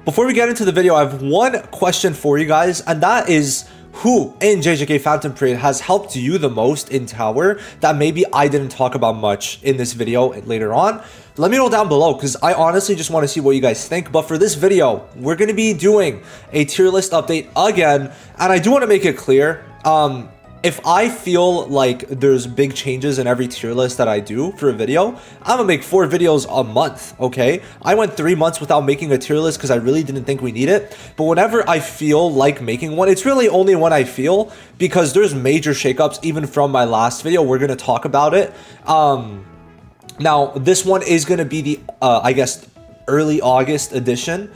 before we get into the video, I have one question for you guys, and that is, who in JJK Phantom Parade has helped you the most in Tower that maybe I didn't talk about much in this video later on? Let me know down below, because I honestly just want to see what you guys think. But for this video, we're going to be doing a tier list update again, and I do want to make it clear, if I feel like there's big changes in every tier list that I do for a video, I'm gonna make 4 videos a month, okay? I went 3 months without making a tier list because I really didn't think we need it. But whenever I feel like making one, it's really only when I feel, because there's major shakeups even from my last video. We're gonna talk about it. Now, this one is gonna be the, I guess, early August edition.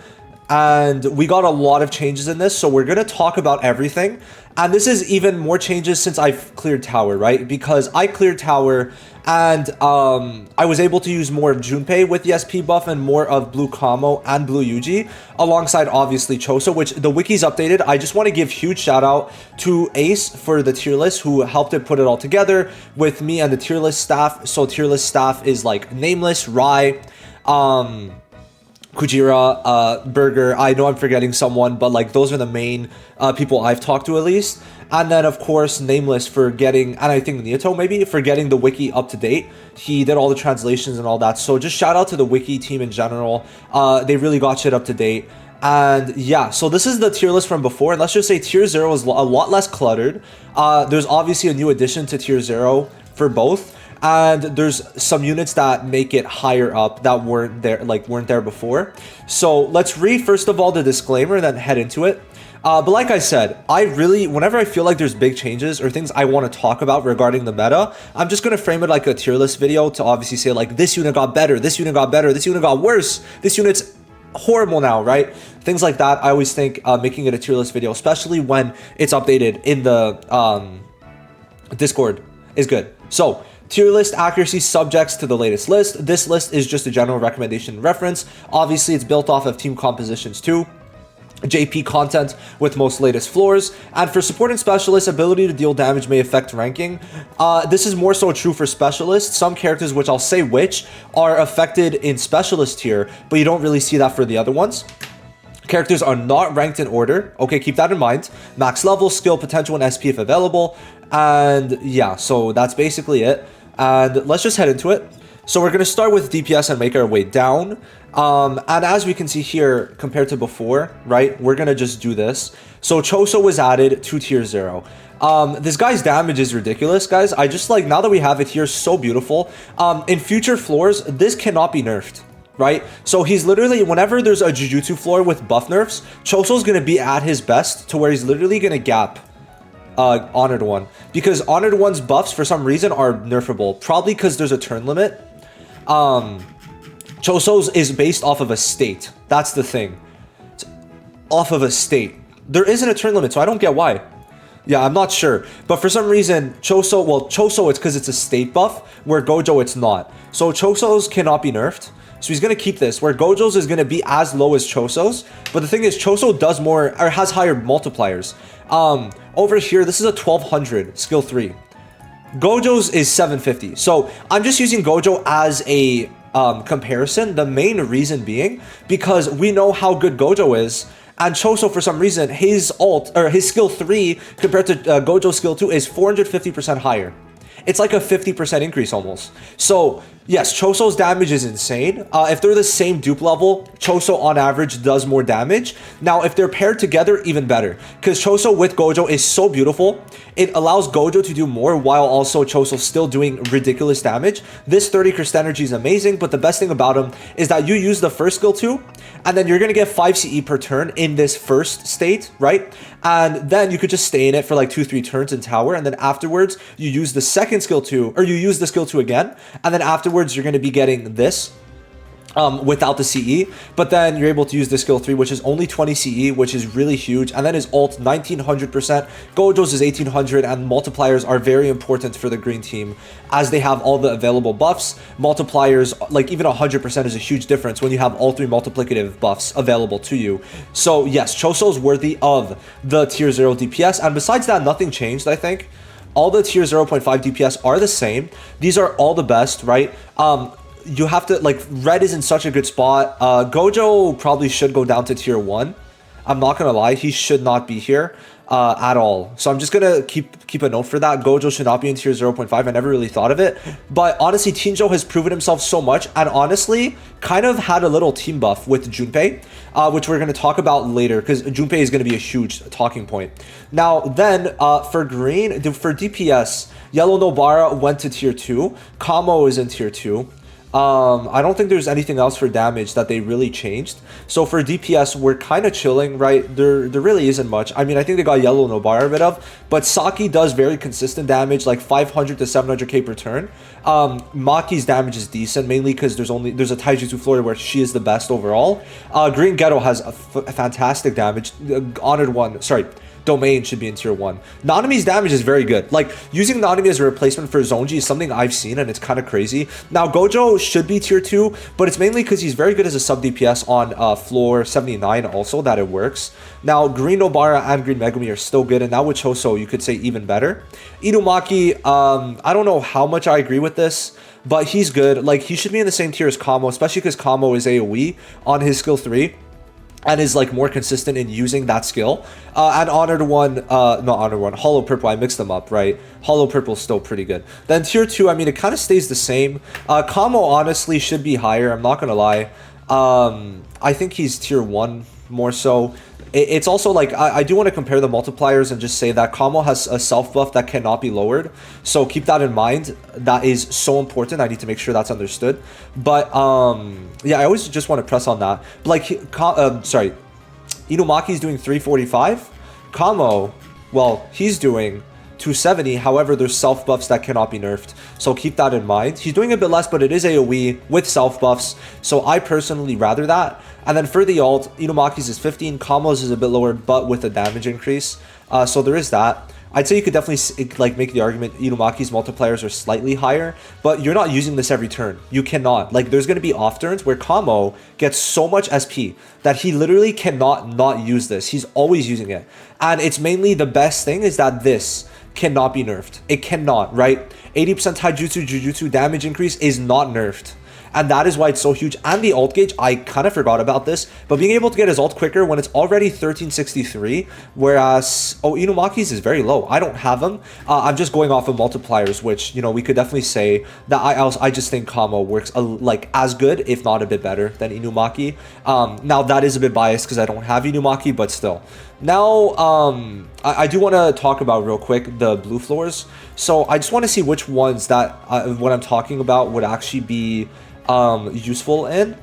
And we got a lot of changes in this, so we're going to talk about everything. And this is even more changes since I've cleared Tower, right? Because I cleared Tower and I was able to use more of Junpei with the SP buff and more of Blue Kamo and Blue Yuji, alongside obviously Choso, which the wiki's updated. I just want to give huge shout out to Ace for the tier list, who helped it put it all together with me and the tier list staff. So tier list staff is like Nameless, Rai, Kujira, Burger. I know I'm forgetting someone, but like those are the main people I've talked to at least. And then of course Nameless for getting, and I think Nioto maybe, for getting the wiki up to date. He did all the translations and all that. So just shout out to the wiki team in general. They really got shit up to date. And yeah, so this is the tier list from before, and let's just say tier 0 is a lot less cluttered. There's obviously a new addition to tier 0 for both. And there's some units that make it higher up that weren't there before. So let's read first of all the disclaimer, then head into it. But like I said, whenever I feel like there's big changes or things I want to talk about regarding the meta, I'm just going to frame it like a tier list video to obviously say like, this unit got better, this unit got better, this unit got worse, this unit's horrible now, right? Things like that. I always think making it a tier list video, especially when it's updated in the Discord, is good. So tier list accuracy subjects to the latest list. This list is just a general recommendation reference. Obviously, it's built off of team compositions too. JP content with most latest floors. And for support and specialists, ability to deal damage may affect ranking. This is more so true for specialists. Some characters, which I'll say which, are affected in specialist tier, but you don't really see that for the other ones. Characters are not ranked in order. Okay, keep that in mind. Max level, skill, potential, and SP if available. And yeah, so that's basically it. And let's just head into it. So we're going to start with DPS and make our way down. And as we can see here, compared to before, right, we're going to just do this. So Choso was added to tier 0. This guy's damage is ridiculous, guys. I just like, now that we have it here, so beautiful. In future floors, this cannot be nerfed, right? So he's literally, whenever there's a Jujutsu floor with buff nerfs, Choso's going to be at his best to where he's literally going to gap Honored One, because Honored One's buffs for some reason are nerfable, probably because there's a turn limit. Choso's is based off of a state. That's the thing. It's off of a state. There isn't a turn limit, so I don't get why. Yeah, I'm not sure, but for some reason Choso it's because it's a state buff, where Gojo it's not. So Choso's cannot be nerfed. So he's going to keep this, where Gojo's is going to be as low as Choso's. But the thing is, Choso does more, or has higher multipliers. Over here, this is a 1200 skill 3. Gojo's is 750. So I'm just using Gojo as a comparison. The main reason being because we know how good Gojo is. And Choso, for some reason, his his skill 3 compared to Gojo's skill 2 is 450% higher. It's like a 50% increase almost. So yes, Choso's damage is insane. If they're the same dupe level, Choso on average does more damage. Now, if they're paired together, even better. Because Choso with Gojo is so beautiful. It allows Gojo to do more while also Choso still doing ridiculous damage. This 30 Crest Energy is amazing, but the best thing about him is that you use the first skill 2, and then you're going to get 5 CE per turn in this first state, right? And then you could just stay in it for like 2-3 turns in tower, and then afterwards you use the second skill 2, or you use the skill 2 again, and then afterwards you're going to be getting this without the CE, but then you're able to use the skill 3, which is only 20 CE, which is really huge. And then his ult 1900%, Gojo's is 1800, and multipliers are very important for the green team as they have all the available buffs. Multipliers, like even 100% is a huge difference when you have all 3 multiplicative buffs available to you. So yes, Choso's worthy of the tier 0 DPS, and besides that, nothing changed. I think all the tier 0.5 DPS are the same. These are all the best, right? you have to, like, red is in such a good spot. Gojo probably should go down to tier 1. I'm not gonna lie, he should not be here at all. So I'm just gonna keep a note for that. Gojo should not be in tier 0.5. I never really thought of it. But honestly, Tinjo has proven himself so much, and honestly, kind of had a little team buff with Junpei, which we're gonna talk about later, because Junpei is gonna be a huge talking point. Now, then, for green, for DPS, Yellow Nobara went to tier 2. Kamo is in tier 2. I don't think there's anything else for damage that they really changed. So for DPS, we're kind of chilling, right? There really isn't much. I mean, I think they got Yellow Nobara rid of, but Saki does very consistent damage, like 500 to 700k per turn. Maki's damage is decent, mainly because there's a Taijutsu floor where she is the best overall. Green Ghetto has a fantastic damage. Honored One, sorry. Domain should be in tier 1. Nanami's damage is very good. Like, using Nanami as a replacement for Zonji is something I've seen, and it's kind of crazy. Now, Gojo should be tier 2, but it's mainly because he's very good as a sub DPS on floor 79 also, that it works. Now, Green Nobara and Green Megumi are still good, and now with Choso, you could say even better. Inumaki, I don't know how much I agree with this, but he's good. Like, he should be in the same tier as Kamo, especially because Kamo is AoE on his skill 3. And is like more consistent in using that skill. And Honored One, not Honored One, Hollow Purple, I mixed them up, right? Hollow Purple is still pretty good. Then tier 2, I mean, it kind of stays the same. Kamo honestly should be higher, I'm not gonna lie. I think he's tier 1 more so. It's also like, I do want to compare the multipliers and just say that Kamo has a self buff that cannot be lowered. So keep that in mind. That is so important. I need to make sure that's understood. But yeah, I always just want to press on that. But like, sorry, Inumaki's doing 345. Kamo, well, he's doing 270. However, there's self buffs that cannot be nerfed. So keep that in mind. He's doing a bit less, but it is AoE with self buffs. So I personally rather that. And then for the ult, Inumaki's is 15. Kamo's is a bit lower, but with a damage increase. So there is that. I'd say you could definitely like make the argument Inumaki's multipliers are slightly higher, but you're not using this every turn. You cannot. Like, there's going to be off turns where Kamo gets so much SP that he literally cannot not use this. He's always using it. And it's mainly the best thing is that this cannot be nerfed. It cannot, right? 80% Taijutsu Jujutsu damage increase is not nerfed. And that is why it's so huge. And the ult gauge, I kind of forgot about this, but being able to get his ult quicker when it's already 1363, whereas, oh, Inumaki's is very low. I don't have him. I'm just going off of multipliers, which, you know, we could definitely say that I just think Kamo works like as good, if not a bit better than Inumaki. Now that is a bit biased because I don't have Inumaki, but still. Now, I do want to talk about real quick the blue floors. So I just want to see which ones that what I'm talking about would actually be useful in.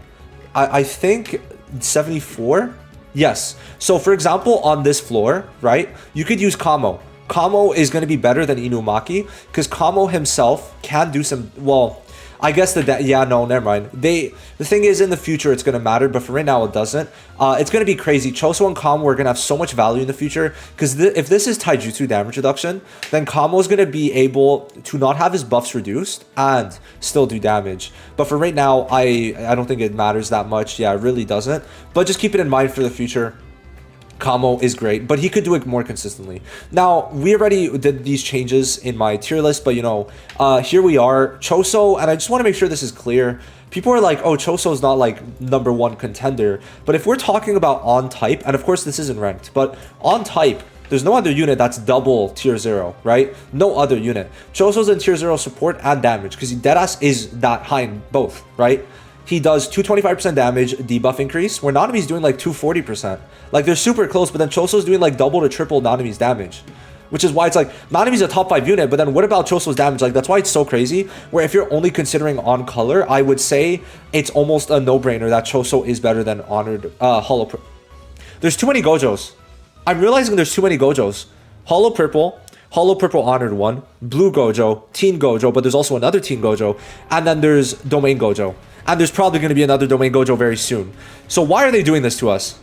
I think 74. Yes. So for example, on this floor, right, you could use Kamo. Kamo is going to be better than Inumaki because Kamo himself can do some, well, I guess yeah, no, never mind. The thing is, in the future, it's going to matter, but for right now, it doesn't. It's going to be crazy. Choso and Kamo are going to have so much value in the future, because if this is Taijutsu damage reduction, then Kamo is going to be able to not have his buffs reduced and still do damage. But for right now, I don't think it matters that much. Yeah, it really doesn't. But just keep it in mind for the future. Kamo is great, but he could do it more consistently. Now, we already did these changes in my tier list, but you know, here we are. Choso, and I just want to make sure this is clear. People are like, oh, Choso's not like #1 contender. But if we're talking about on type, and of course this isn't ranked, but on type, there's no other unit that's double tier 0, right? No other unit. Choso's in tier 0 support and damage, because deadass is that high in both, right? He does 225% damage debuff increase, where Nanami's doing like 240%. Like, they're super close, but then Choso's doing like double to triple Nanami's damage. Which is why it's like, Nanami's a top 5 unit, but then what about Choso's damage? Like, that's why it's so crazy, where if you're only considering on color, I would say it's almost a no-brainer that Choso is better than Honored, Hollow. There's too many Gojos. I'm realizing there's too many Gojos. Hollow Purple Honored One, Blue Gojo, Teen Gojo, but there's also another Teen Gojo, and then there's Domain Gojo. And there's probably going to be another Domain Gojo very soon. So why are they doing this to us?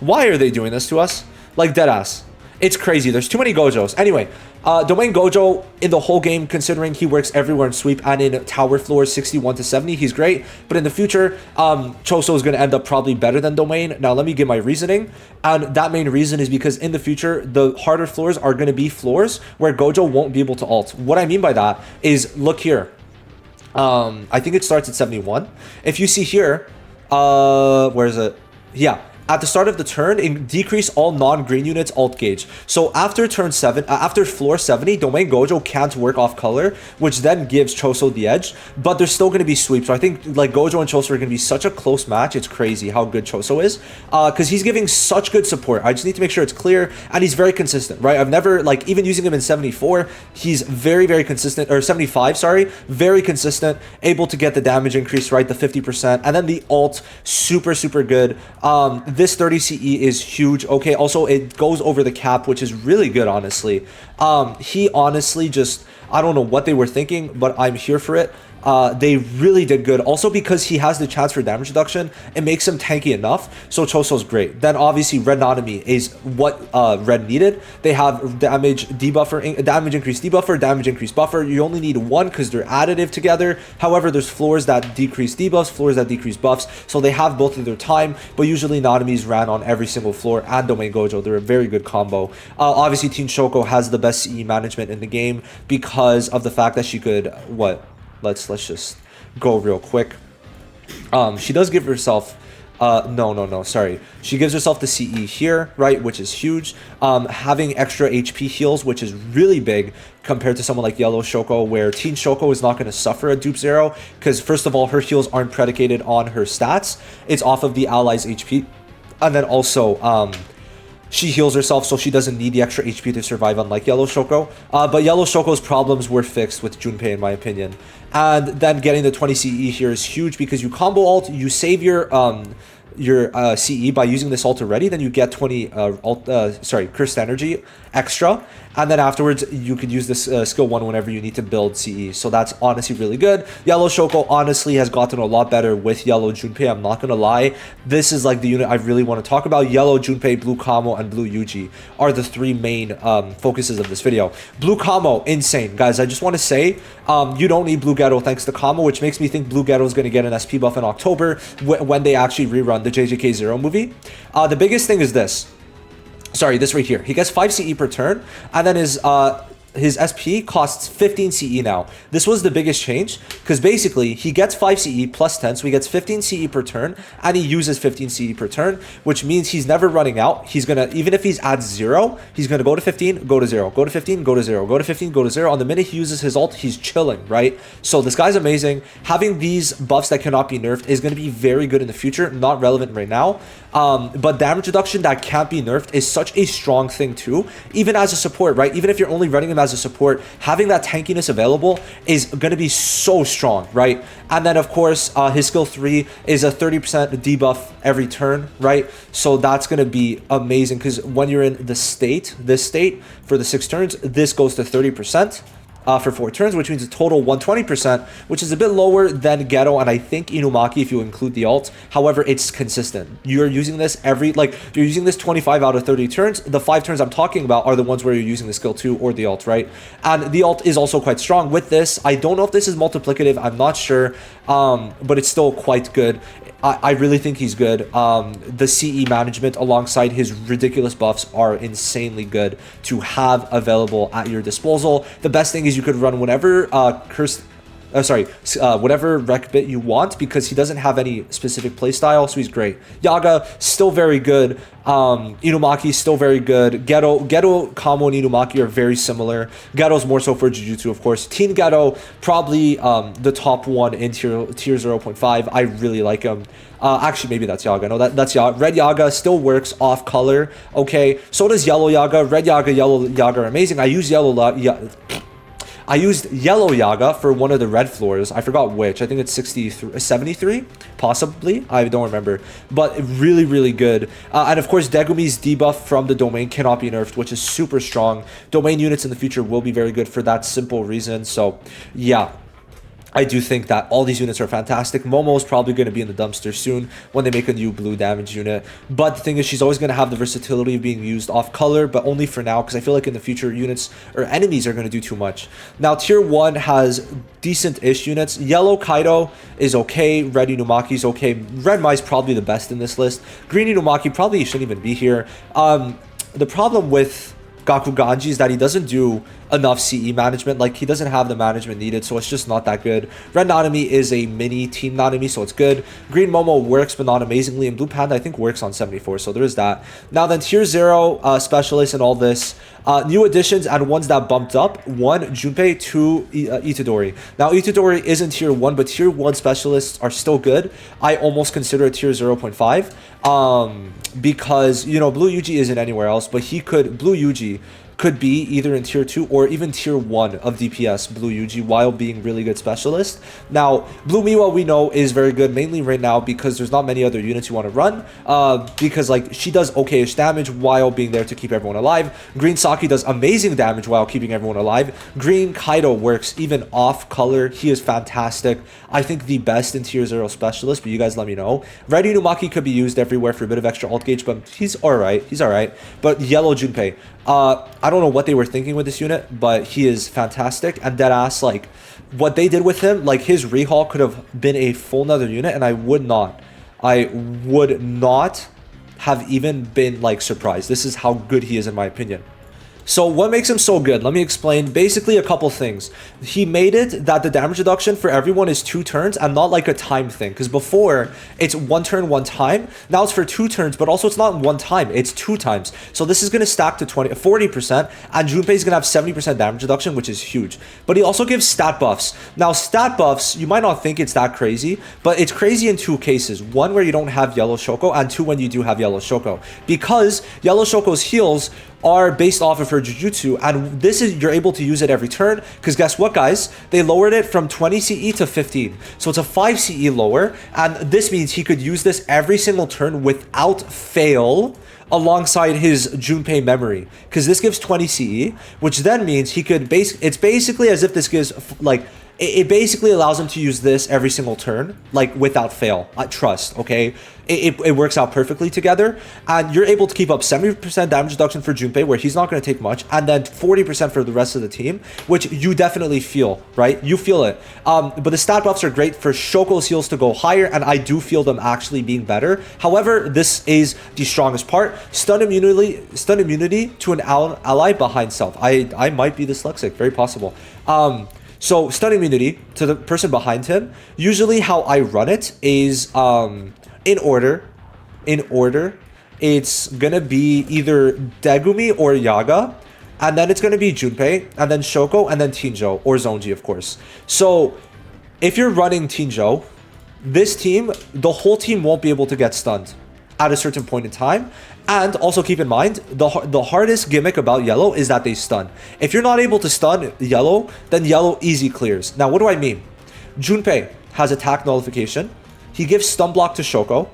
Why are they doing this to us? Like, deadass. It's crazy. There's too many Gojos. Anyway, Domain Gojo in the whole game, considering he works everywhere in sweep and in tower floors 61 to 70, he's great. But in the future, Choso is going to end up probably better than Domain. Now, let me give my reasoning. And that main reason is because in the future, the harder floors are going to be floors where Gojo won't be able to ult. What I mean by that is, look here. I think it starts at 71. If you see here, where is it? Yeah. At the start of the turn, decrease all non-green units alt gauge. So after turn 7, after floor 70, Domain Gojo can't work off color, which then gives Choso the edge. But there's still going to be sweeps. So I think like Gojo and Choso are going to be such a close match. It's crazy how good Choso is, because he's giving such good support. I just need to make sure it's clear, and he's very consistent, right? I've never, like, even using him in 74, he's very, very consistent, or 75, sorry, very consistent, able to get the damage increase, right, the 50%, and then the ult, super, super good. This 30 CE is huge. Okay, also it goes over the cap, which is really good, honestly. He honestly just, I don't know what they were thinking, but I'm here for it. They really did good. Also, because he has the chance for damage reduction, it makes him tanky enough. So Choso's great. Then obviously Red Nanami is what Red needed. They have damage debuffer, damage increase debuffer, damage increase buffer. You only need one because they're additive together. However, there's floors that decrease debuffs, floors that decrease buffs. So they have both of their time, but usually Nanami's ran on every single floor, and Domain Gojo. They're a very good combo. Obviously, Teen Shoko has the best CE management in the game because of the fact that she could, let's just go real quick. She does give herself sorry, she gives herself the CE here, right, which is huge. Having extra HP heals, which is really big compared to someone like Yellow Shoko, where Teen Shoko is not going to suffer a dupe 0 because first of all, her heals aren't predicated on her stats. It's off of the ally's HP, and then also she heals herself, so she doesn't need the extra HP to survive, unlike Yellow Shoko. But Yellow Shoko's problems were fixed with Junpei, in my opinion. And then getting the 20 CE here is huge because you combo ult, you save your CE by using this ult already, then you get 20 cursed energy extra, and then afterwards you could use this skill 1 whenever you need to build CE. So that's honestly really good. Yellow Shoko honestly has gotten a lot better with Yellow Junpei. I'm not gonna lie, this is like the unit I really want to talk about. Yellow Junpei, Blue Kamo, and Blue Yuji are the 3 main focuses of this video. Blue Kamo, insane, guys. I just want to say you don't need Blue Ghetto thanks to Kamo, which makes me think Blue Ghetto is going to get an SP buff in October when they actually rerun the JJK 0 movie. The biggest thing is this. Sorry, this right here. He gets 5 CE per turn, and then his SP costs 15 CE now. This was the biggest change because basically he gets 5 CE plus 10, so he gets 15 CE per turn, and he uses 15 CE per turn, which means he's never running out. He's gonna, even if he's at 0, he's gonna go to 15, go to 0, go to 15, go to 0, go to 15, go to 0. On the minute he uses his ult, he's chilling, right? So this guy's amazing. Having these buffs that cannot be nerfed is gonna be very good in the future, not relevant right now. But damage reduction that can't be nerfed is such a strong thing too, even as a support, right? Even if you're only running him as a support, having that tankiness available is going to be so strong, right? And then of course his skill 3 is a 30% debuff every turn, right? So that's going to be amazing because when you're in this state for the 6 turns, this goes to 30%. For 4 turns, which means a total 120%, which is a bit lower than Ghetto and I think Inumaki if you include the ult. However, it's consistent. You're using this you're using this 25 out of 30 turns. The 5 turns I'm talking about are the ones where you're using the skill 2 or the ult, right? And the ult is also quite strong. With this, I don't know if this is multiplicative, I'm not sure, but it's still quite good. I really think he's good. The CE management alongside his ridiculous buffs are insanely good to have available at your disposal. The best thing is you could run whatever whatever rec bit you want because he doesn't have any specific playstyle, so he's great. Yaga, still very good. Inumaki, still very good. Ghetto, Kamo, and Inumaki are very similar. Ghetto's more so for Jujutsu, of course. Teen Ghetto, probably the top one in tier 0.5. I really like him. Actually, maybe that's Yaga. No, that's Yaga. Red Yaga still works off color. Okay, so does Yellow Yaga. Red Yaga, Yellow Yaga are amazing. I used Yellow Yaga for one of the red floors. I forgot which. I think it's 73, possibly. I don't remember. But really, really good. And of course, Degumi's debuff from the domain cannot be nerfed, which is super strong. Domain units in the future will be very good for that simple reason. So, yeah. I do think that all these units are fantastic. Momo is probably going to be in the dumpster soon when they make a new blue damage unit. But the thing is, she's always going to have the versatility of being used off color, but only for now, because I feel like in the future, units or enemies are going to do too much. Now, tier 1 has decent-ish units. Yellow Kaido is okay. Red Inumaki is okay. Red Mai is probably the best in this list. Green Inumaki probably shouldn't even be here. The problem with Gaku Ganji is that he doesn't do enough CE management. Like, he doesn't have the management needed, so it's just not that good. Red Nanami is a mini team Nanami, so it's good. Green Momo works, but not amazingly. And Blue Panda, I think, works on 74, so there is that. Now then, tier 0 specialists and all this. New additions and ones that bumped up. 1, Junpei. 2, Itadori. Now, Itadori isn't tier 1, but tier 1 specialists are still good. I almost consider it tier 0.5. Because, you know, Blue Yuji isn't anywhere else, but Blue Yuji could be either in tier 2 or even tier 1 of DPS, Blue Yuji, while being really good specialist. Now, Blue Miwa, we know, is very good, mainly right now because there's not many other units you want to run, because, like, she does okay-ish damage while being there to keep everyone alive. Green Saki does amazing damage while keeping everyone alive. Green Kaido works even off color. He is fantastic. I think the best in tier 0 specialist, but you guys let me know. Red Inumaki could be used everywhere for a bit of extra ult gauge, but he's alright. He's alright. But Yellow Junpei, I don't know what they were thinking with this unit, but he is fantastic. And deadass, like, what they did with him, like, his rehaul could have been a full nother unit, and I would not have even been, like, surprised. This is how good he is, in my opinion. So what makes him so good? Let me explain. Basically, a couple things. He made it that the damage reduction for everyone is 2 turns and not like a time thing. Because before, it's 1 turn, 1 time. Now it's for 2 turns, but also it's not 1 time. It's 2 times. So this is going to stack to 40%. And Junpei is going to have 70% damage reduction, which is huge. But he also gives stat buffs. Now, stat buffs, you might not think it's that crazy, but it's crazy in 2 cases. 1, where you don't have Yellow Shoko, and 2, when you do have Yellow Shoko. Because Yellow Shoko's heals are based off of her Jujutsu, and this is, you're able to use it every turn, because guess what, guys? They lowered it from 20 CE to 15, so it's a 5 CE lower, and this means he could use this every single turn without fail alongside his Junpei memory, because this gives 20 CE, which then means he could it's basically as if this gives, like, it basically allows him to use this every single turn, like, without fail. Trust, okay? It works out perfectly together, and you're able to keep up 70% damage reduction for Junpei, where he's not going to take much, and then 40% for the rest of the team, which you definitely feel, right? You feel it. But the stat buffs are great for Shoko's heals to go higher, and I do feel them actually being better. However, this is the strongest part. Stun immunity to an ally behind self. I might be dyslexic, very possible. So stun immunity to the person behind him. Usually how I run it is in order. It's gonna be either Degumi or Yaga, and then it's gonna be Junpei, and then Shoko, and then Tinjo, or Zonji, of course. So if you're running Tinjo, this team, the whole team won't be able to get stunned at a certain point in time. And also keep in mind, the hardest gimmick about Yellow is that they stun. If you're not able to stun Yellow, then Yellow easy clears. Now, what do I mean? Junpei has attack nullification. He gives stun block to Shoko.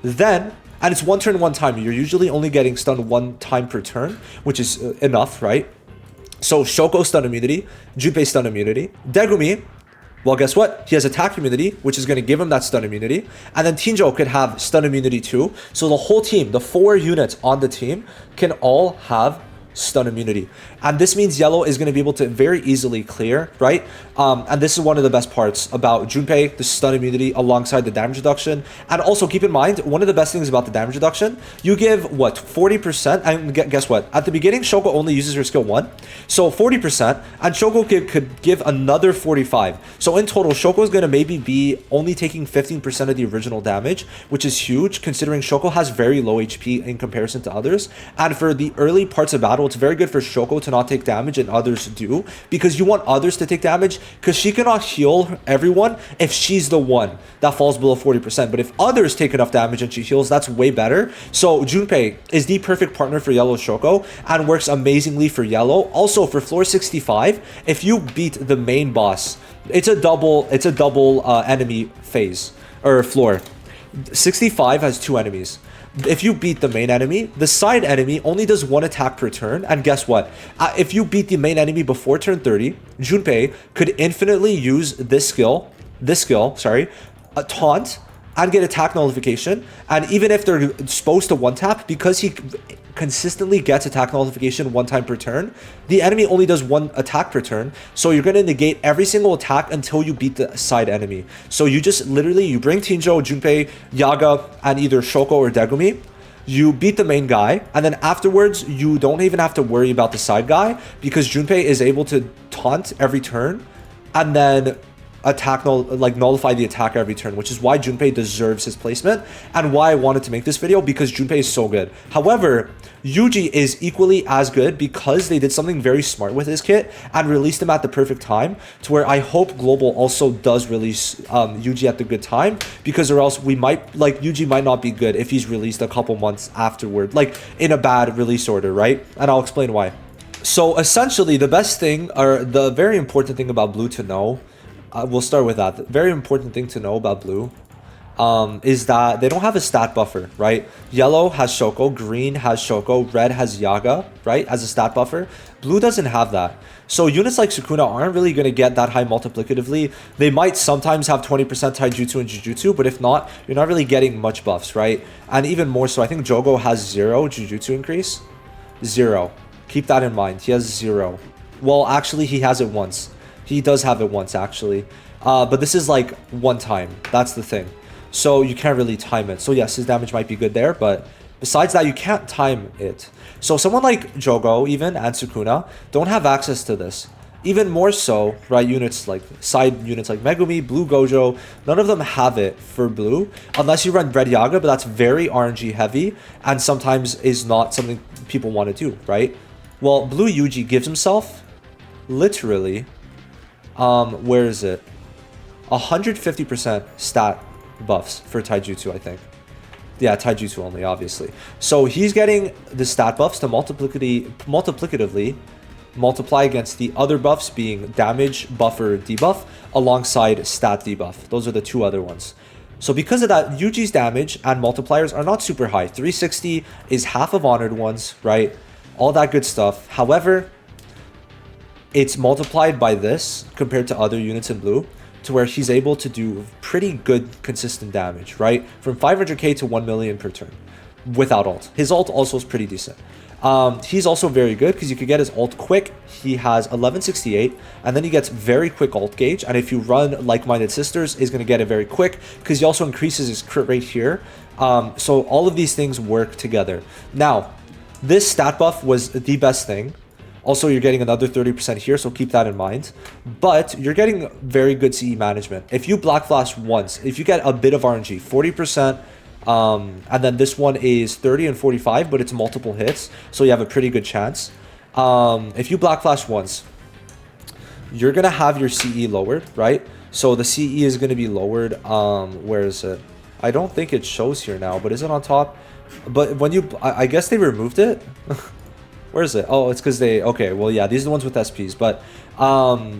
Then, and it's 1 turn, 1 time. You're usually only getting stunned 1 time per turn, which is enough, right? So Shoko stun immunity, Junpei stun immunity, Degumi, well, guess what? He has attack immunity, which is going to give him that stun immunity. And then Tinjo could have stun immunity too. So the whole team, the 4 units on the team, can all have stun immunity. And this means Yellow is going to be able to very easily clear, right? And this is one of the best parts about Junpei, the stun immunity alongside the damage reduction. And also keep in mind, one of the best things about the damage reduction, you give, what, 40%? And guess what? At the beginning, Shoko only uses her skill 1. So 40%, and Shoko could give another 45. So in total, Shoko is going to maybe be only taking 15% of the original damage, which is huge, considering Shoko has very low HP in comparison to others. And for the early parts of battle, it's very good for Shoko to not take damage and others do, because you want others to take damage, because she cannot heal everyone if she's the one that falls below 40%. But if others take enough damage and she heals, that's way better. So Junpei is the perfect partner for Yellow Shoko and works amazingly for Yellow. Also for floor 65, if you beat the main boss, it's a double enemy phase or floor. 65 has 2 enemies. If you beat the main enemy, the side enemy only does 1 attack per turn. And guess what? If you beat the main enemy before turn 30, Junpei could infinitely use this skill, a taunt, and get attack nullification. And even if they're supposed to 1-tap, because he consistently gets attack nullification 1 time per turn, the enemy only does 1 attack per turn. So you're going to negate every single attack until you beat the side enemy. So you just literally, you bring Tinjo, Junpei, Yaga, and either Shoko or Degumi. You beat the main guy, and then afterwards, you don't even have to worry about the side guy because Junpei is able to taunt every turn and then attack, nullify the attack every turn, which is why Junpei deserves his placement and why I wanted to make this video because Junpei is so good. However, Yuji is equally as good because they did something very smart with his kit and released him at the perfect time, to where I hope Global also does release Yuji at the good time, because or else we might, like, Yuji might not be good if he's released a couple months afterward, like in a bad release order, right? And I'll explain why. So essentially the best thing, or the very important thing about Blue to know, we'll start with that. The very important thing to know about Blue is that they don't have a stat buffer, right? Yellow has Shoko, green has Shoko, red has Yaga, right, as a stat buffer. Blue doesn't have that. So units like Sukuna aren't really going to get that high multiplicatively. They might sometimes have 20% Taijutsu and Jujutsu, but if not, you're not really getting much buffs, right? And even more so, I think Jogo has 0 Jujutsu increase. 0. Keep that in mind. He has 0. Well, actually, he has it once. He does have it once, actually. But this is like one time. That's the thing. So you can't really time it. So yes, his damage might be good there, but besides that, you can't time it. So someone like Jogo, even, and Sukuna, don't have access to this. Even more so, right, units like, side units like Megumi, Blue Gojo, none of them have it for Blue, unless you run Red Yaga, but that's very RNG heavy, and sometimes is not something people want to do, right? Well, Blue Yuji gives himself, literally, where is it? 150% stat buffs for Taijutsu, I think. Yeah, Taijutsu only, obviously. So he's getting the stat buffs to multiplicatively multiply against the other buffs, being damage, buffer, debuff, alongside stat debuff. Those are the two other ones. So because of that, Yuji's damage and multipliers are not super high. 360 is half of Honored Ones, right? All that good stuff. However, it's multiplied by this compared to other units in Blue, to where he's able to do pretty good consistent damage, right? From 500k to 1 million per turn without ult. His ult also is pretty decent. He's also very good because you could get his ult quick. He has 1168, and then he gets very quick ult gauge. And if you run Like-Minded Sisters, he's going to get it very quick because he also increases his crit rate here. So all of these things work together. Now, this stat buff was the best thing. Also, you're getting another 30% here, so keep that in mind. But you're getting very good CE management. If you Black Flash once, if you get a bit of RNG, 40%, and then this one is 30 and 45, but it's multiple hits, so you have a pretty good chance. If you Black Flash once, you're going to have your CE lowered, right? So the CE is going to be lowered. Where is it? I don't think it shows here now, but is it on top? But when you, I guess they removed it. Where is it? Oh, it's because they, okay, well, yeah, these are the ones with SPs, but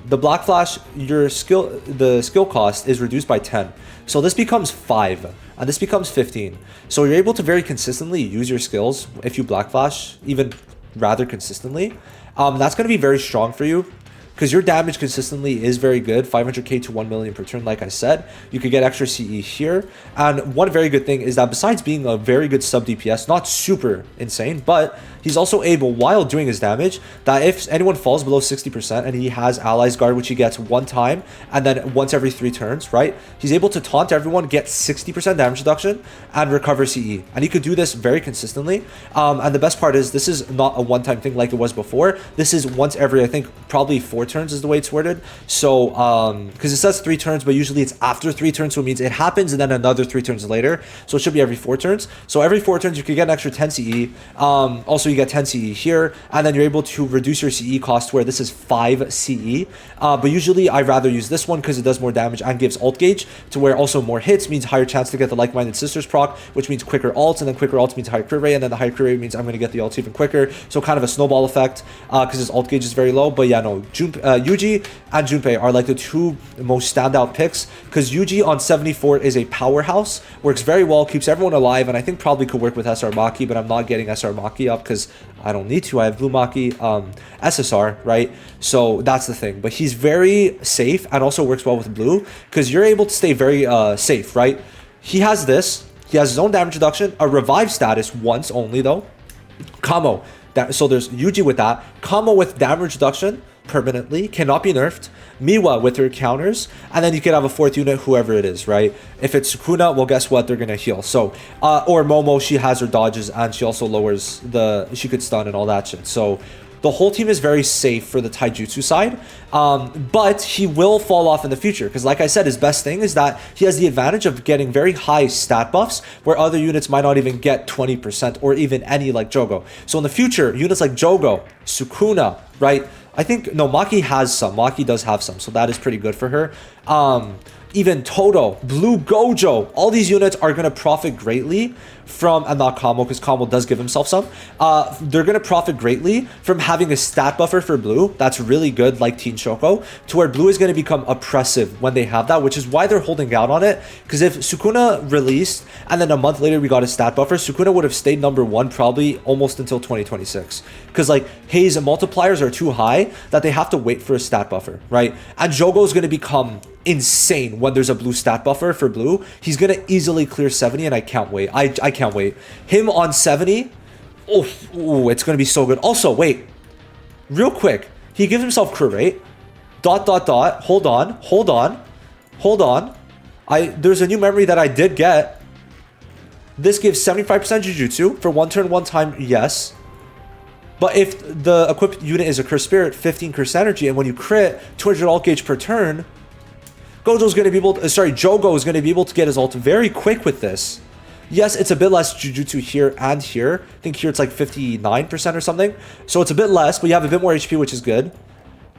the Black Flash, the skill cost is reduced by 10. So this becomes 5, and this becomes 15. So you're able to very consistently use your skills if you Black Flash, even rather consistently. That's going to be very strong for you, because your damage consistently is very good, 500k to 1 million per turn, like I said. You could get extra CE here. And one very good thing is that besides being a very good sub DPS, not super insane, but he's also able, while doing his damage, that if anyone falls below 60% and he has Allies Guard, which he gets one time, and then once every 3 turns, right? He's able to taunt everyone, get 60% damage reduction, and recover CE. And he could do this very consistently. And the best part is, this is not a one-time thing like it was before. This is once every, I think, probably 4 turns is the way it's worded. So because it says 3 turns, but usually it's after 3 turns, so it means it happens and then another 3 turns later. So it should be every 4 turns. So every 4 turns you could get an extra 10 CE. Also you get 10 CE here, and then you're able to reduce your CE cost, where this is 5 CE. But usually I rather use this one because it does more damage and gives ult gauge, to where also more hits means higher chance to get the Like-Minded Sisters proc, which means quicker ults, and then quicker ults means higher crit rate, and then the higher crit rate means I'm going to get the ults even quicker. So kind of a snowball effect because his ult gauge is very low. But yeah, no, Yuji and Junpei are like the 2 most standout picks, because Yuji on 74 is a powerhouse, works very well, keeps everyone alive, and I think probably could work with SR Maki, but I'm not getting SR Maki up because I don't need to. I have Blue Maki SSR, right? So that's the thing. But he's very safe and also works well with Blue, because you're able to stay very safe, right? He has this. He has his own damage reduction, a revive status once only though. Kamo. So there's Yuji with that. Kamo with damage reduction, permanently, cannot be nerfed. Miwa with her counters, and then you could have a fourth unit, whoever it is, right? If it's Sukuna, well, guess what? They're gonna heal. So, or Momo, she has her dodges, and she also lowers she could stun and all that shit. So, the whole team is very safe for the taijutsu side, but he will fall off in the future because, like I said, his best thing is that he has the advantage of getting very high stat buffs where other units might not even get 20% or even any, like Jogo. So in the future, units like Jogo, Sukuna, right? I think, no, Maki has some. Maki does have some, so that is pretty good for her. Even Toto, Blue Gojo, all these units are going to profit greatly from, and not Kamo, because Kamo does give himself some. They're going to profit greatly from having a stat buffer for Blue. That's really good, like Teen Shoko, to where Blue is going to become oppressive when they have that, which is why they're holding out on it. Because if Sukuna released, and then a month later we got a stat buffer, Sukuna would have stayed #1 probably almost until 2026. Because like Hayes multipliers are too high that they have to wait for a stat buffer, right? And Jogo is going to become insane when there's a blue stat buffer for Blue. He's gonna easily clear 70, and I can't wait. I can't wait. Him on 70, oh, it's gonna be so good. Also, wait, real quick, he gives himself crit rate. ... Hold on. There's a new memory that I did get. This gives 75% Jujutsu for 1 turn, 1 time, yes. But if the equipped unit is a Curse Spirit, 15 Curse Energy, and when you crit, 200 alt gauge per turn, Jogo is going to be able to get his ult very quick with this. Yes, it's a bit less Jujutsu here and here. I think here it's like 59% or something. So it's a bit less, but you have a bit more HP, which is good.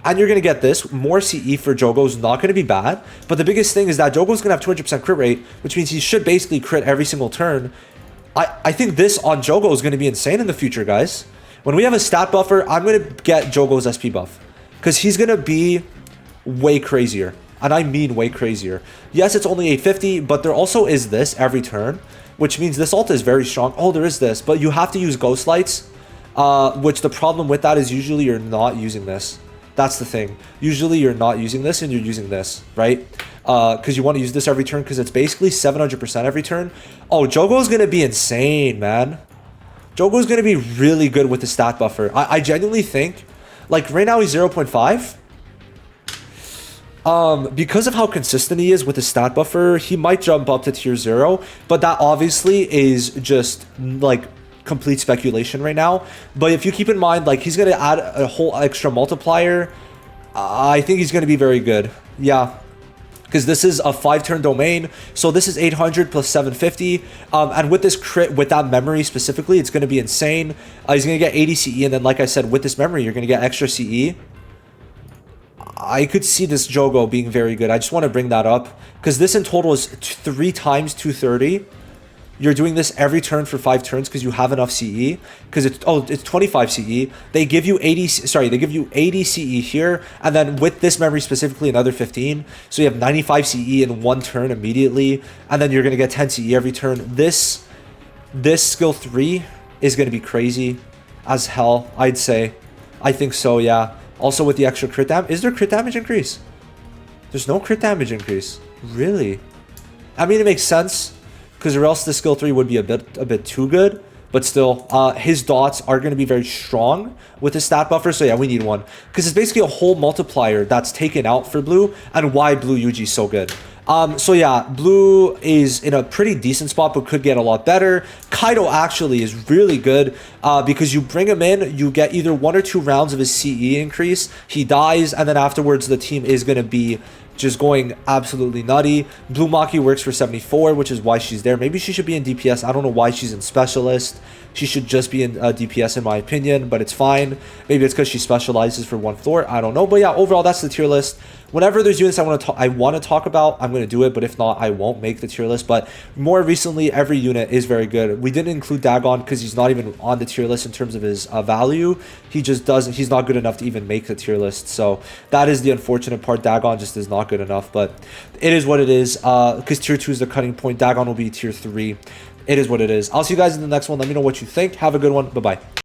And you're going to get this. More CE for Jogo is not going to be bad. But the biggest thing is that Jogo is going to have 200% crit rate, which means he should basically crit every single turn. I think this on Jogo is going to be insane in the future, guys. When we have a stat buffer, I'm going to get Jogo's SP buff. Because he's going to be way crazier. And I mean way crazier. Yes, it's only 850, but there also is this every turn, which means this ult is very strong. Oh, there is this, but you have to use Ghost Lights, which the problem with that is usually you're not using this. That's the thing. Usually you're not using this and you're using this, right? Because you want to use this every turn because it's basically 700% every turn. Oh, Jogo's going to be insane, man. Jogo's going to be really good with the stat buffer. I genuinely think, like right now he's 0.5. Because of how consistent he is with the stat buffer, he might jump up to tier 0, but that obviously is just like complete speculation right now. But if you keep in mind, like he's going to add a whole extra multiplier, I think he's going to be very good. Yeah, because this is a 5-turn domain, so this is 800 plus 750, and with this crit, with that memory specifically, it's going to be insane. He's going to get 80 CE, and then like I said, with this memory, you're going to get extra CE. I could see this Jogo being very good. I just want to bring that up because this in total is 3 times 230. You're doing this every turn for 5 turns because you have enough CE. Because it's 25 CE. They give you 80. Sorry, they give you 80 CE here, and then with this memory specifically, another 15. So you have 95 CE in 1 turn immediately, and then you're gonna get 10 CE every turn. This skill 3 is gonna be crazy as hell. I'd say. I think so. Yeah. Also with the extra crit damage, is there crit damage increase? There's no crit damage increase. Really? I mean, it makes sense because or else the skill 3 would be a bit too good. But still, his dots are going to be very strong with his stat buffer. So yeah, we need one because it's basically a whole multiplier that's taken out for Blue, and why Blue Yuji is so good. So yeah, Blue is in a pretty decent spot, but could get a lot better. Kaido actually is really good because you bring him in, you get either 1 or 2 rounds of his CE increase. He dies, and then afterwards the team is going to be just going absolutely nutty. Blue Maki works for 74, which is why she's there. Maybe she should be in DPS. I don't know why she's in Specialist. She should just be in DPS in my opinion, but it's fine. Maybe it's because she specializes for 1 floor. I don't know. But yeah, overall, that's the tier list. Whenever there's units I want to talk about, I'm going to do it. But if not, I won't make the tier list. But more recently, every unit is very good. We didn't include Dagon because he's not even on the tier list in terms of his value. He just doesn't. He's not good enough to even make the tier list. So that is the unfortunate part. Dagon just is not good enough. But it is what it is. Because tier 2 is the cutting point. Dagon will be tier 3. It is what it is. I'll see you guys in the next one. Let me know what you think. Have a good one. Bye-bye.